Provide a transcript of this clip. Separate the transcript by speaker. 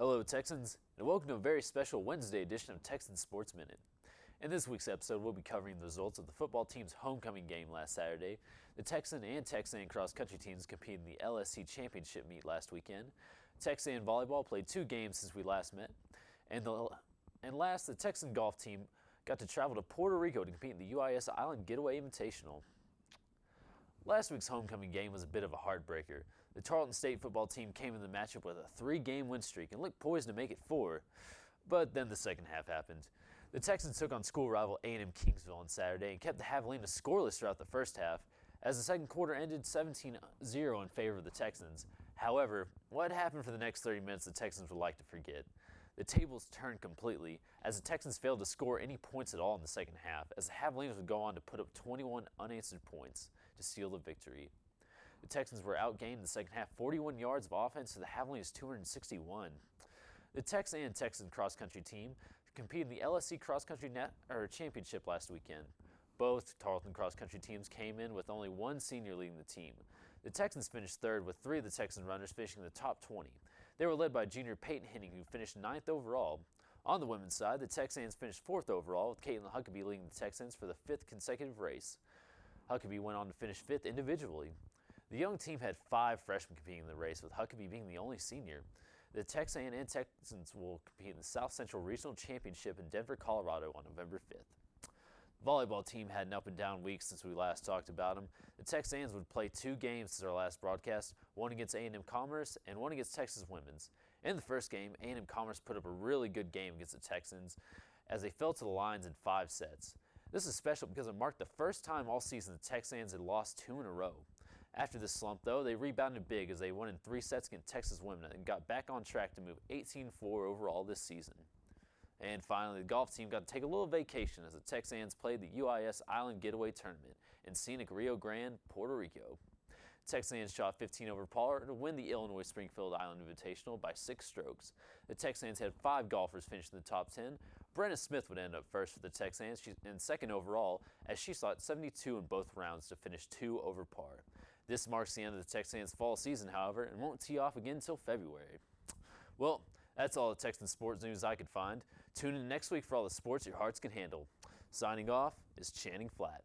Speaker 1: Hello Texans, and welcome to a very special Wednesday edition of Texan Sports Minute. In this week's episode, we'll be covering the results of the football team's homecoming game last Saturday. The Texan and Texan cross-country teams competed in the LSC Championship meet last weekend. Texan Volleyball played 2 games since we last met. And last, the Texan golf team got to travel to Puerto Rico to compete in the UIS Island Getaway Invitational. Last week's homecoming game was a bit of a heartbreaker. The Tarleton State football team came in the matchup with a 3-game win streak and looked poised to make it 4. But then the second half happened. The Texans took on school rival A&M Kingsville on Saturday and kept the Javelinas scoreless throughout the first half, as the second quarter ended 17-0 in favor of the Texans. However, what happened for the next 30 minutes the Texans would like to forget. The tables turned completely, as the Texans failed to score any points at all in the second half, as the Javelinas would go on to put up 21 unanswered points to seal the victory. The Texans were outgained in the second half, 41 yards of offense to the Javelinas' 261. The Texan cross-country team competed in the LSC cross-country championship last weekend. Both Tarleton cross-country teams came in with only one senior leading the team. The Texans finished third, with 3 of the Texan runners finishing in the top 20. They were led by junior Peyton Henning, who finished 9th overall. On the women's side, the Texans finished 4th overall, with Caitlin Huckabee leading the Texans for the 5th consecutive race. Huckabee went on to finish 5th individually. The young team had 5 freshmen competing in the race, with Huckabee being the only senior. The Texan and Texans will compete in the South Central Regional Championship in Denver, Colorado on November 5th. Volleyball team had an up-and-down week since we last talked about them. The Texans would play 2 games since our last broadcast, one against A&M Commerce and one against Texas Women's. In the first game, A&M Commerce put up a really good game against the Texans as they fell to the lines in 5 sets. This is special because it marked the first time all season the Texans had lost 2 in a row. After this slump, though, they rebounded big as they won in 3 sets against Texas Women and got back on track to move 18-4 overall this season. And finally, the golf team got to take a little vacation as the Texans played the UIS Island Getaway Tournament in scenic Rio Grande, Puerto Rico. Texans shot 15 over par to win the Illinois Springfield Island Invitational by 6 strokes. The Texans had 5 golfers finish in the top 10. Brenna Smith would end up first for the Texans and second overall, as she shot 72 in both rounds to finish 2 over par. This marks the end of the Texans' fall season, however, and won't tee off again until February. Well, that's all the Texan sports news I could find. Tune in next week for all the sports your hearts can handle. Signing off is Channing Flatt.